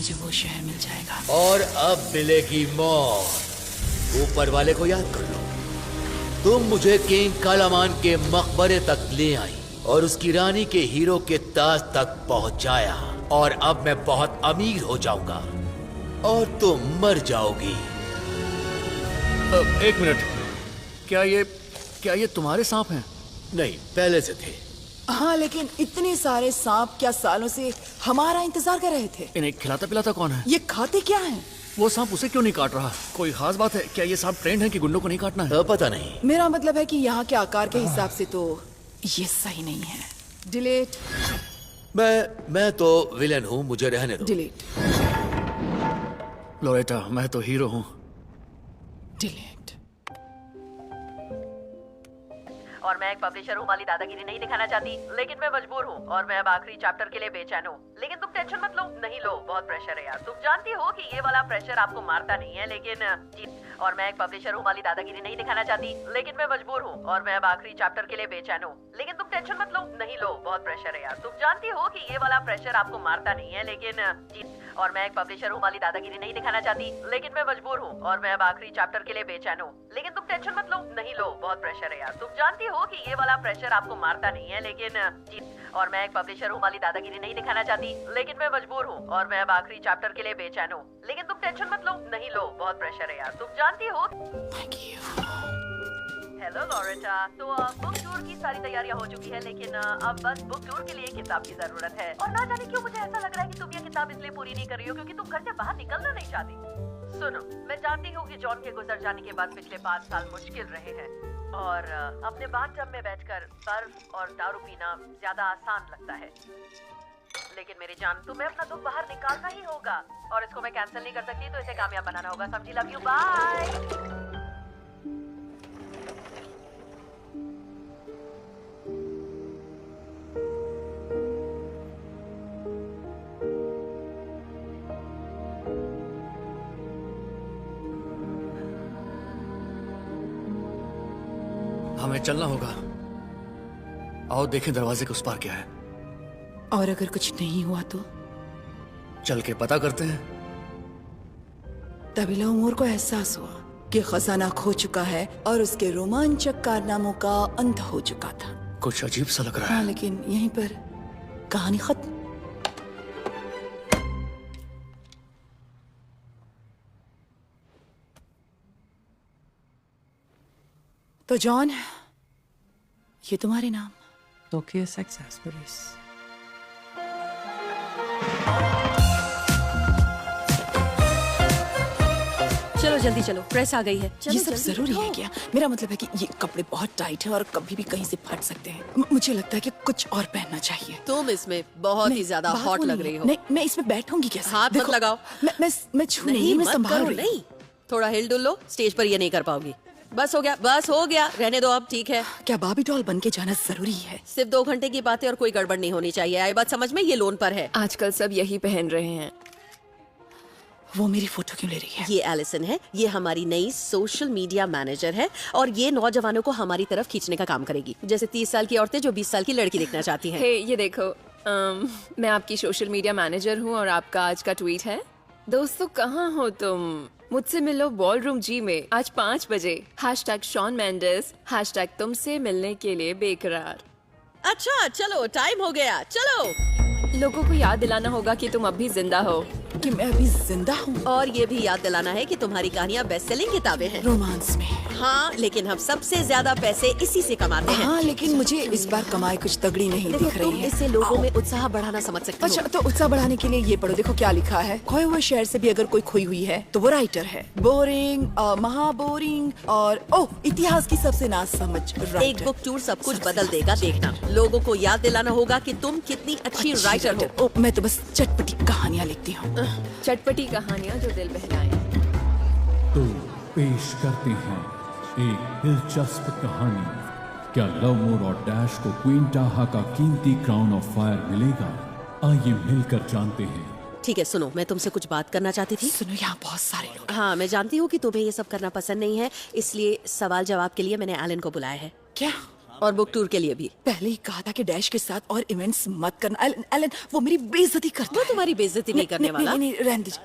मुझे वो शहर मिल जाएगा। और अब मिलेगी मौत। ऊपर वाले को याद कर लो। तुम मुझे किंग कालामान के मकबरे तक ले आई और उसकी रानी के हीरो के ताज तक पहुंचाया, और अब मैं बहुत अमीर हो जाऊंगा और तुम मर जाओगी। एक मिनट, क्या ये तुम्हारे सांप हैं? नहीं, पहले से थे। हाँ, लेकिन इतने सारे सांप क्या सालों से हमारा इंतजार कर रहे थे। इन्हें खिलाता पिलाता कौन है? ये खाते क्या हैं? वो सांप उसे क्यों नहीं काट रहा? कोई खास बात है क्या? ये सांप ट्रेंड है कि गुंडों को नहीं काटना है? पता नहीं। मेरा मतलब है कि यहाँ के आकार के हिसाब से तो ये सही नहीं है। डिलीट। मैं तो विलेन हूँ, मुझे रहने दो। डिलीट। लोरेटा, मैं तो हीरो हूँ। डिलीट। और मैं एक पब्लिशर हूँ, वाली दादागिरी नहीं दिखाना चाहती, लेकिन मैं मजबूर हूँ और मैं अब आखिरी चैप्टर के लिए बेचैन हूँ। लेकिन तुम टेंशन मत लो, नहीं लो, बहुत प्रेशर है यार। तुम जानती हो कि ये वाला प्रेशर आपको मारता नहीं है, लेकिन और मैं एक पब्लिशर हूँ, वाली दादागिरी नहीं दिखाना चाहती, लेकिन मैं मजबूर हूँ और मैं अब आखिरी चैप्टर के लिए बेचैन हूँ। लेकिन तुम टेंशन मत लो, नहीं लो, बहुत प्रेशर है यार। तुम जानती हो कि ये वाला प्रेशर आपको मारता नहीं है, लेकिन और मैं एक पब्लिशर हूँ, वाली दादागिरी नहीं दिखाना चाहती, लेकिन मैं मजबूर हूँ और मैं अब आखिरी चैप्टर के लिए बेचैन हूँ। लेकिन तुम टेंशन मत लो, नहीं लो, बहुत प्रेशर है यार। तुम जानती हो कि ये वाला प्रेशर आपको मारता नहीं है, लेकिन और मैं एक पब्लिशर हूँ, वाली दादागिरी नहीं दिखाना चाहती, लेकिन मैं मजबूर हूँ और मैं अब आखिरी चैप्टर के लिए बेचैन हूँ। लेकिन तुम टेंशन मत लो, नहीं लो, बहुत प्रेशर है यार। तुम जानती हो। हेलो लॉरेटा, तो बुक टूर की सारी तैयारियां हो चुकी है, लेकिन अब बस बुक टूर के लिए किताब की जरूरत है। और ना जाने क्यों मुझे ऐसा लग रहा है कि तुम ये किताब इसलिए पूरी नहीं कर रही हो क्योंकि तुम घर से बाहर निकलना नहीं चाहती। सुनो, मैं जानती हूँ कि जॉन के गुजर जाने के बाद पिछले 5 साल मुश्किल रहे हैं, और अपने बाथटब में बैठकर बर्फ और दारू पीना ज्यादा आसान लगता है। लेकिन मेरी जान, तुम्हें अपना दुख बाहर निकालना ही होगा, और इसको मैं कैंसिल नहीं कर सकती, तो इसे कामयाब बनाना होगा। समझी? Love you, bye. हमें चलना होगा। आओ देखें दरवाजे के उस पार क्या है। और अगर कुछ नहीं हुआ तो? चल के पता करते हैं। तभी उमर को एहसास हुआ कि खजाना खो चुका है और उसके रोमांचक कारनामों का अंत हो चुका था। कुछ अजीब सा लग रहा है। हाँ, लेकिन यहीं पर कहानी खत्म। तो जॉन, ये तुम्हारे नाम? Tokius Exasperis. चलो जल्दी चलो, प्रेस आ गई है। ये सब जरूरी है क्या? मेरा मतलब है कि ये कपड़े बहुत टाइट हैं और कभी भी कहीं से फट सकते हैं। मुझे लगता है कि कुछ और पहनना चाहिए। तुम इसमें बहुत ही ज्यादा हॉट लग रही हो। नहीं, मैं इसमें बैठूंगी कैसे? हाथ मत लगाओ। मैं छू नहीं, मैं संभाल रही हूँ। नहीं, थोड़ा हिल डुल लो, स्टेज पर ये नहीं कर पाओगी। बस हो गया, बस हो गया, रहने दो अब, ठीक है। क्या बार्बी डॉल बन के जाना जरूरी है? सिर्फ 2 घंटे की बात है और कोई गड़बड़ नहीं होनी चाहिए। आई बात समझ में? ये लोन पर है। आजकल सब यही पहन रहे हैं। वो मेरी फोटो क्यों ले रही है? ये एलिसन है, ये हमारी नई सोशल मीडिया मैनेजर है, और ये नौजवानों को हमारी तरफ खींचने का काम करेगी, जैसे 30 साल की औरतें जो 20 साल की लड़की दिखना चाहती हैं। हे, ये देखो, मैं आपकी सोशल मीडिया मैनेजर हूँ और आपका आज का ट्वीट है। दोस्तों, कहाँ हो तुम? मुझसे मिलो बॉलरूम जी में आज 5 बजे। #शॉन मेंडेस, #तुमसे मिलने के लिए बेकरार। अच्छा चलो, टाइम हो गया, चलो। लोगों को याद दिलाना होगा कि तुम अब भी जिंदा हो। कि मैं अभी जिंदा हूँ। और ये भी याद दिलाना है कि तुम्हारी कहानियाँ बेस्ट सेलिंग किताबें हैं। रोमांस में। हाँ, लेकिन हम सबसे ज्यादा पैसे इसी से कमाते हैं। हाँ, लेकिन मुझे इस बार कमाई कुछ तगड़ी नहीं देखो, दिख रही तुम है। इससे लोगों में उत्साह बढ़ाना समझ सकते हो। अच्छा, तो उत्साह बढ़ाने के लिए ये पढ़ो। देखो क्या लिखा है। खोए हुए शहर से भी अगर कोई खोई हुई है तो वो राइटर है। बोरिंग, महा बोरिंग, और इतिहास की सबसे ना समझ राइटर। एक बुक टूर सब कुछ बदल देगा, देखना। लोगों को याद दिलाना होगा कि तुम कितनी अच्छी राइटर हो। मैं तो बस चटपटी कहानियाँ लिखती हूँ। चटपटी कहानियाँ जो दिल बहलाएं। तो पेश करते हैं एक दिलचस्प कहानी। क्या लवमोर और डैश को क्वीन टाहा का कीमती क्राउन ऑफ फायर मिलेगा? आइए मिलकर जानते हैं। ठीक है, सुनो, मैं तुमसे कुछ बात करना चाहती थी। सुनो, यहाँ बहुत सारे लोग। हाँ, मैं जानती हूँ कि तुम्हें ये सब करना पसंद नहीं है, इसलिए सवाल जवाब के लिए मैंने एलन को बुलाया है। क्या? और बुक टूर के लिए भी। पहले ही कहा था कि डैश के साथ और इवेंट्स मत करना। एलन एलन वो मेरी बेइज्जती करता वो है। तुम्हारी बेइज्जती नहीं करने वाला। नहीं रहने दीजिए।